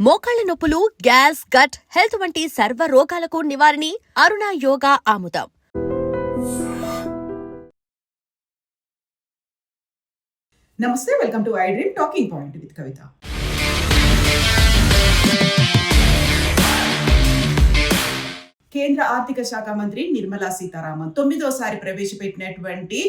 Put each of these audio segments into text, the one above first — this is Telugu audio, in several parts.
మోకాళ్ల నొప్పులు, గ్యాస్, గట్ హెల్త్ వంటి సర్వ రోగాలకు నివారణి అరుణ యోగా ఆముదం. నమస్తే, welcome to iDream talking point with Kavitha. కేంద్ర ఆర్థిక శాఖ మంత్రి నిర్మలా సీతారామన్ 9వ ప్రవేశపెట్టినటువంటి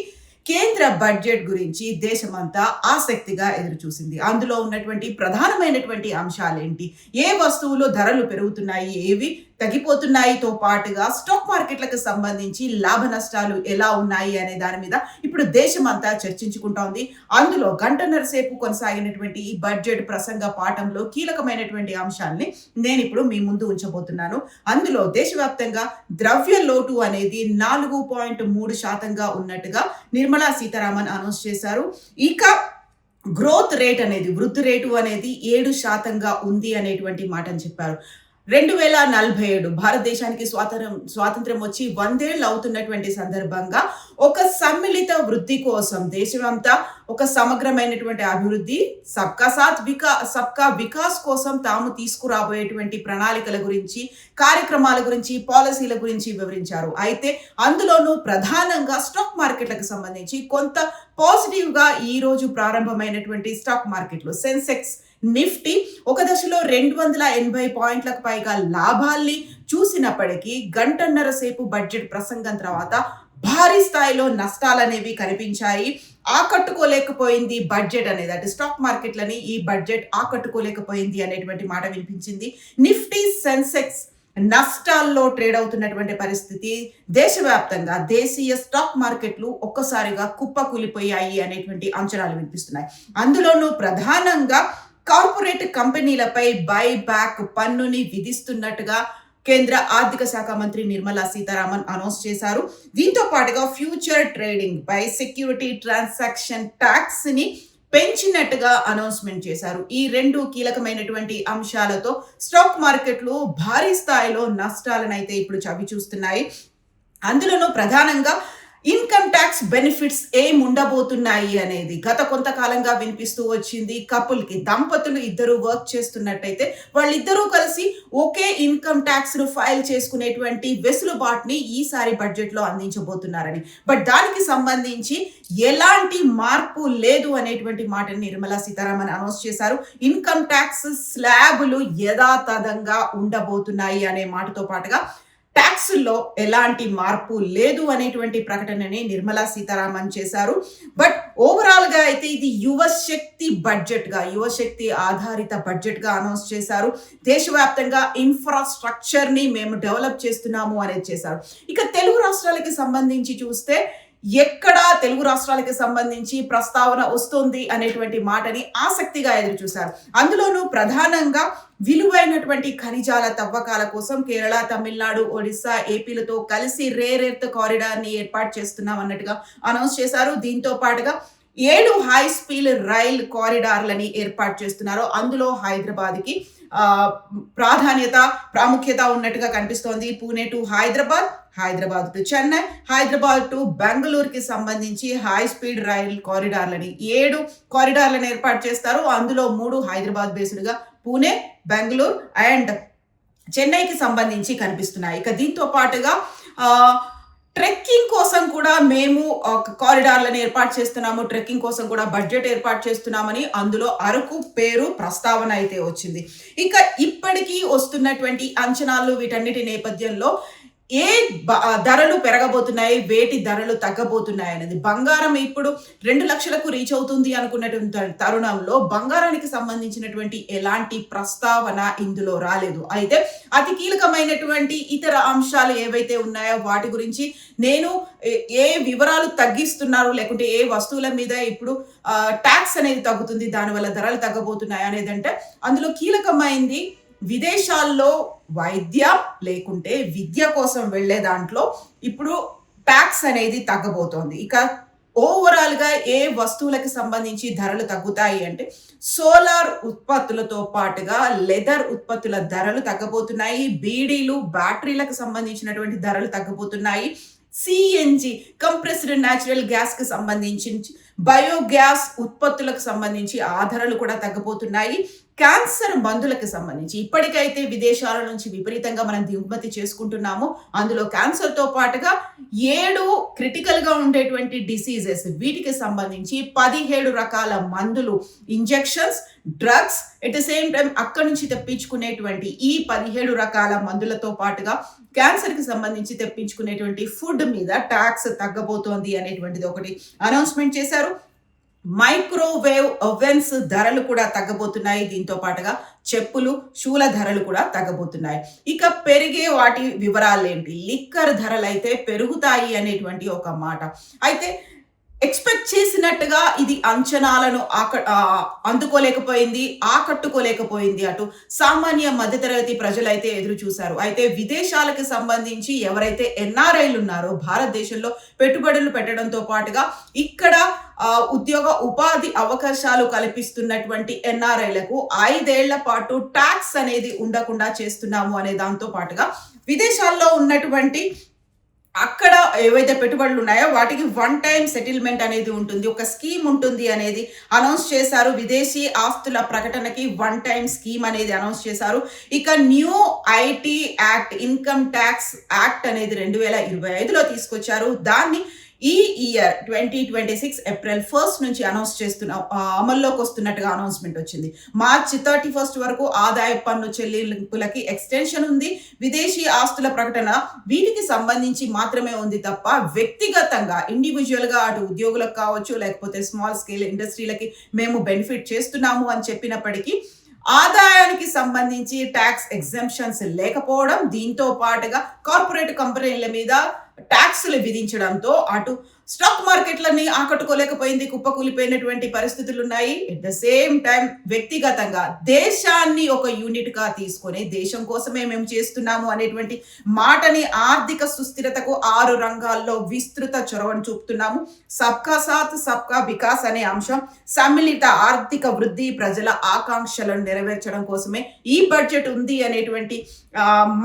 కేంద్ర బడ్జెట్ గురించి దేశమంతా ఆసక్తిగా ఎదురుచూసింది. అందులో ఉన్నటువంటి ప్రధానమైనటువంటి అంశాలేంటి, ఏ వస్తువులు ధరలు పెరుగుతున్నాయి, ఏవి తగ్గిపోతున్నాయితో పాటుగా స్టాక్ మార్కెట్లకు సంబంధించి లాభ నష్టాలు ఎలా ఉన్నాయి అనే దాని మీద ఇప్పుడు దేశమంతా చర్చించుకుంటోంది. అందులో గంటన్నర సేపు కొనసాగినటువంటి ఈ బడ్జెట్ ప్రసంగ పాఠంలో కీలకమైనటువంటి అంశాలని నేను ఇప్పుడు మీ ముందు ఉంచబోతున్నాను. అందులో దేశవ్యాప్తంగా ద్రవ్య లోటు అనేది 4.3% ఉన్నట్టుగా నిర్మలా సీతారామన్ అనౌన్స్ చేశారు. ఇక గ్రోత్ రేట్ అనేది, వృద్ధి రేటు అనేది 7% ఉంది అనేటువంటి మాటను చెప్పారు. 2047 భారతదేశానికి స్వాతంత్రం వచ్చి 100 ఏళ్ళు అవుతున్నటువంటి సందర్భంగా ఒక సమ్మిళిత వృద్ధి కోసం దేశమంతా ఒక సమగ్రమైనటువంటి అభివృద్ధి, సబ్కా సాత్ సబ్కా వికాస్ కోసం తాము తీసుకురాబోయేటువంటి ప్రణాళికల గురించి, కార్యక్రమాల గురించి, పాలసీల గురించి వివరించారు. అయితే అందులోనూ ప్రధానంగా స్టాక్ మార్కెట్లకు సంబంధించి కొంత పాజిటివ్గా ఈ రోజు ప్రారంభమైనటువంటి స్టాక్ మార్కెట్లు సెన్సెక్స్, నిఫ్టీ ఒక దశలో 280 పాయింట్లకు పైగా లాభాల్ని చూసినప్పటికీ గంటన్నర సేపు బడ్జెట్ ప్రసంగం తర్వాత భారీ స్థాయిలో నష్టాలనేవి కనిపించాయి. ఆకట్టుకోలేకపోయింది బడ్జెట్ అనేది, అంటే స్టాక్ మార్కెట్లని ఈ బడ్జెట్ ఆకట్టుకోలేకపోయింది అనేటువంటి మాట వినిపించింది. నిఫ్టీ, సెన్సెక్స్ నష్టాల్లో ట్రేడ్ అవుతున్నటువంటి పరిస్థితి, దేశవ్యాప్తంగా దేశీయ స్టాక్ మార్కెట్లు ఒక్కసారిగా కుప్పకూలిపోయాయి అనేటువంటి అంచనాలు వినిపిస్తున్నాయి. అందులోనూ ప్రధానంగా కార్పొరేట్ కంపెనీలపై బైబ్యాక్ పన్నుని విధిస్తున్నట్టుగా కేంద్ర ఆర్థిక శాఖ మంత్రి నిర్మలా సీతారామన్ అనౌన్స్ చేశారు. దీంతో పాటుగా ఫ్యూచర్ ట్రేడింగ్ పై సెక్యూరిటీ ట్రాన్సాక్షన్ ట్యాక్స్ ని పెంచినట్టుగా అనౌన్స్మెంట్ చేశారు. ఈ రెండు కీలకమైనటువంటి అంశాలతో స్టాక్ మార్కెట్లు భారీ స్థాయిలో నష్టాలనైతే ఇప్పుడు చవి చూస్తున్నాయి. అందులోనూ ప్రధానంగా ఇన్కమ్ ట్యాక్స్ బెనిఫిట్స్ ఉండబోతున్నాయి అనేది గత కొంతకాలంగా వినిపిస్తూ వచ్చింది. కపుల్కి, దంపతులు ఇద్దరు వర్క్ చేస్తున్నట్టయితే వాళ్ళిద్దరూ కలిసి ఒకే ఇన్కమ్ ట్యాక్స్ ను ఫైల్ చేసుకునేటువంటి వెసులుబాటుని ఈసారి బడ్జెట్ లో అందించబోతున్నారని, బట్ దానికి సంబంధించి ఎలాంటి మార్పు లేదు అనేటువంటి మాటని నిర్మలా సీతారామన్ అనౌన్స్ చేశారు. ఇన్కమ్ ట్యాక్స్ స్లాబులు యథాతథంగా ఉండబోతున్నాయి అనే మాటతో పాటుగా ట్యాక్సుల్లో ఎలాంటి మార్పు లేదు అనేటువంటి ప్రకటనని నిర్మలా సీతారామన్ చేశారు. బట్ ఓవరాల్ గా అయితే ఇది యువశక్తి ఆధారిత బడ్జెట్ గా అనౌన్స్ చేశారు. దేశవ్యాప్తంగా ఇన్ఫ్రాస్ట్రక్చర్ ని మేము డెవలప్ చేస్తున్నాము అనేది చేశారు. ఇక తెలుగు రాష్ట్రాలకి సంబంధించి చూస్తే ఎక్కడా తెలుగు రాష్ట్రాలకి సంబంధించి ప్రస్తావన వస్తుంది అనేటువంటి మాటని ఆసక్తిగా ఎదురు చూశారు. అందులోనూ ప్రధానంగా విలువైనటువంటి ఖనిజాల తవ్వకాల కోసం కేరళ, తమిళనాడు, ఒడిశా, ఏపీలతో కలిసి రేర్ ఎర్త్ కారిడార్ ని ఏర్పాటు చేస్తున్నాం అన్నట్టుగా అనౌన్స్ చేశారు. దీంతో పాటుగా 7 హై స్పీడ్ రైల్ కారిడార్లని ఏర్పాటు చేస్తున్నారు. అందులో హైదరాబాద్ కి ప్రాముఖ్యత ఉన్నట్టుగా కనిపిస్తోంది. Pune to Hyderabad to Chennai, Hyderabad to బెంగళూరుకి సంబంధించి హై స్పీడ్ రైల్ కారిడార్లని 7 కారిడార్లను ఏర్పాటు చేస్తారు. అందులో 3 హైదరాబాద్ బేస్డ్గా, పూణే, బెంగళూరు అండ్ చెన్నైకి సంబంధించి కనిపిస్తున్నాయి. ఇక దీంతో పాటుగా ట్రెక్కింగ్ కోసం కూడా మేము కారిడార్లను ఏర్పాటు చేస్తున్నాము, ట్రెక్కింగ్ కోసం కూడా బడ్జెట్ ఏర్పాటు చేస్తున్నామని అందులో అరకు పేరు ప్రస్తావన అయితే వచ్చింది. ఇక ఇప్పటికీ వస్తున్నటువంటి అంచనాలు వీటన్నిటి నేపథ్యంలో ఏ ధరలు పెరగబోతున్నాయి, వేటి ధరలు తగ్గబోతున్నాయి అనేది, బంగారం ఇప్పుడు 2 లక్షలకు రీచ్ అవుతుంది అనుకున్నటువంటి తరుణంలో బంగారానికి సంబంధించినటువంటి ఎలాంటి ప్రస్తావన ఇందులో రాలేదు. అయితే అతి కీలకమైనటువంటి ఇతర అంశాలు ఏవైతే ఉన్నాయో వాటి గురించి నేను ఏ వివరాలు తగ్గిస్తున్నారు, లేకుంటే ఏ వస్తువుల మీద ఇప్పుడు ట్యాక్స్ అనేది తగ్గుతుంది, దానివల్ల ధరలు తగ్గబోతున్నాయి అనేది, అంటే అందులో కీలకమైంది విదేశాల్లో వైద్య లేకుంటే విద్య కోసం వెళ్లే దాంట్లో ఇప్పుడు ట్యాక్స్ అనేది తగ్గబోతోంది. ఇక ఓవరాల్ గా ఏ వస్తువులకు సంబంధించి ధరలు తగ్గుతాయి అంటే సోలార్ ఉత్పత్తులతో పాటుగా లెదర్ ఉత్పత్తుల ధరలు తగ్గబోతున్నాయి, బీడీలు, బ్యాటరీలకు సంబంధించినటువంటి ధరలు తగ్గబోతున్నాయి, సిఎన్జి కంప్రెస్డ్ న్యాచురల్ గ్యాస్ కి సంబంధించి, బయోగ్యాస్ ఉత్పత్తులకు సంబంధించి ఆ ధరలు కూడా తగ్గబోతున్నాయి. క్యాన్సర్ మందులకు సంబంధించి ఇప్పటికైతే విదేశాల నుంచి విపరీతంగా మనం దిగుమతి చేసుకుంటున్నాము. అందులో క్యాన్సర్ తో పాటుగా 7 క్రిటికల్ గా ఉండేటువంటి డిసీజెస్, వీటికి సంబంధించి 17 రకాల మందులు, injections, drugs, at the same time అక్కడి నుంచి తెప్పించుకునేటువంటి ఈ 17 రకాల మందులతో పాటుగా క్యాన్సర్ కి సంబంధించి తెప్పించుకునేటువంటి ఫుడ్ మీద ట్యాక్స్ తగ్గబోతోంది అనేటువంటిది ఒకటి అనౌన్స్మెంట్ చేశారు. మైక్రోవేవ్ ఓవెన్స్ ధరలు కూడా తగ్గబోతున్నాయి. దీంతో పాటుగా చెప్పులు, షూల ధరలు కూడా తగ్గబోతున్నాయి. ఇక పెరిగే వాటి వివరాలు ఏంటి? లిక్కర్ ధరలు అయితే పెరుగుతాయి అనేటువంటి ఒక మాట. అయితే ఎక్స్పెక్ట్ చేసినట్టుగా ఇది అంచనాలను అందుకోలేకపోయింది, ఆకట్టుకోలేకపోయింది. అటు సామాన్య మధ్యతరగతి ప్రజలైతే ఎదురు చూశారు. అయితే విదేశాలకు సంబంధించి ఎవరైతే ఎన్ఆర్ఐలు ఉన్నారో, భారతదేశంలో పెట్టుబడులు పెట్టడంతో పాటుగా ఇక్కడ ఉపాధి అవకాశాలు కల్పిస్తున్నటువంటి ఎన్ఆర్ఐలకు 5 ఏళ్ల పాటు ట్యాక్స్ అనేది ఉండకుండా చేస్తున్నాము అనే దాంతో పాటుగా విదేశాల్లో ఉన్నటువంటి అక్కడ ఏవైతే పెట్టుబడులు ఉన్నాయో వాటికి 1 టైం సెటిల్మెంట్ అనేది ఉంటుంది, ఒక స్కీమ్ ఉంటుంది అనేది అనౌన్స్ చేశారు. విదేశీ ఆస్తుల ప్రకటనకి 1 టైం స్కీమ్ అనేది అనౌన్స్ చేశారు. ఇక new IT act, income tax act అనేది 2025లో తీసుకొచ్చారు. దాన్ని ఈ ఇయర్ 2026 ఏప్రిల్ 1 నుంచి అమల్లోకి వస్తున్నట్టుగా అనౌన్స్మెంట్ వచ్చింది. మార్చి 31 వరకు ఆదాయ పన్ను చెల్లింపులకి ఎక్స్టెన్షన్ ఉంది. విదేశీ ఆస్తుల ప్రకటన వీటికి సంబంధించి మాత్రమే ఉంది తప్ప వ్యక్తిగతంగా ఇండివిజువల్ గా అటు ఉద్యోగులకు కావచ్చు, లేకపోతే స్మాల్ స్కేల్ ఇండస్ట్రీలకి మేము బెనిఫిట్ చేస్తున్నాము అని చెప్పినప్పటికీ ఆదాయానికి సంబంధించి ట్యాక్స్ ఎగ్జంప్షన్స్ లేకపోవడం, దీంతో పాటుగా కార్పొరేట్ కంపెనీల మీద ట్యాక్సులు విధించడంతో అటు స్టాక్ మార్కెట్లన్నీ ఆకట్టుకోలేకపోయింది, కుప్పకూలిపోయినటువంటి పరిస్థితులు ఉన్నాయి. ఎట్ ద సేమ్ టైం వ్యక్తిగతంగా దేశాన్ని ఒక యూనిట్ గా తీసుకొని దేశం కోసమే మేము చేస్తున్నాము అనేటువంటి మాటని, ఆర్థిక సుస్థిరతకు 6 రంగాల్లో విస్తృత చొరవను చూపుతున్నాము. సబ్కా సాత్ సబ్కా వికాస్ అనే అంశం, సమ్మిళిత ఆర్థిక వృద్ధి, ప్రజల ఆకాంక్షలను నెరవేర్చడం కోసమే ఈ బడ్జెట్ ఉంది అనేటువంటి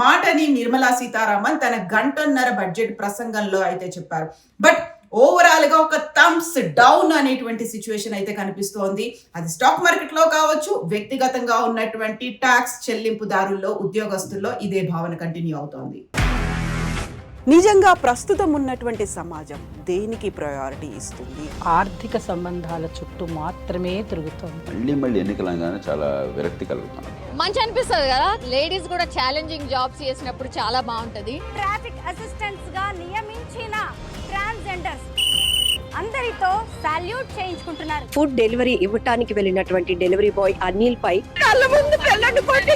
మాటని నిర్మలా సీతారామన్ తన 1.5 గంట బడ్జెట్ ప్రసంగంలో అయితే చెప్పారు. బట్ ఓవరాల్ గా ఒక థమ్స్ డౌన్ అనేటువంటి సిచ్యువేషన్ అయితే కనిపిస్తోంది. అది స్టాక్ మార్కెట్ లో కావచ్చు, వ్యక్తిగతంగా ఉన్నటువంటి ట్యాక్స్ చెల్లింపుదారుల్లో, ఉద్యోగస్తుల్లో ఇదే భావన కంటిన్యూ అవుతోంది. నిజంగా ప్రస్తుతం ఉన్నటువంటి సమాజం దేనికి ప్రయారిటీ ఇస్తుంది? ఆర్థిక సంబంధాల చుట్టూ మాత్రమే తిరుగుతుంది. మళ్ళీ ఎన్నికలంగానే చాలా విరక్తి కలుగుతాం. మంచి అనిపిస్తుంది కదా, లేడీస్ కూడా ఛాలెంజింగ్ జాబ్స్ చేసినప్పుడు చాలా బాగుంటది. ట్రాఫిక్ అసిస్టెంట్స్ గా నియమించిన ట్రాన్స్జెండర్స్ అందరితో సాల్యూట్ చేయించుకుంటున్నారు. ఫుడ్ డెలివరీ ఇవ్వటానికి వెళ్ళినటువంటి డెలివరీ బాయ్ అనిల్ పై కళ్ళ ముందు పెళ్ళండి కొట్టి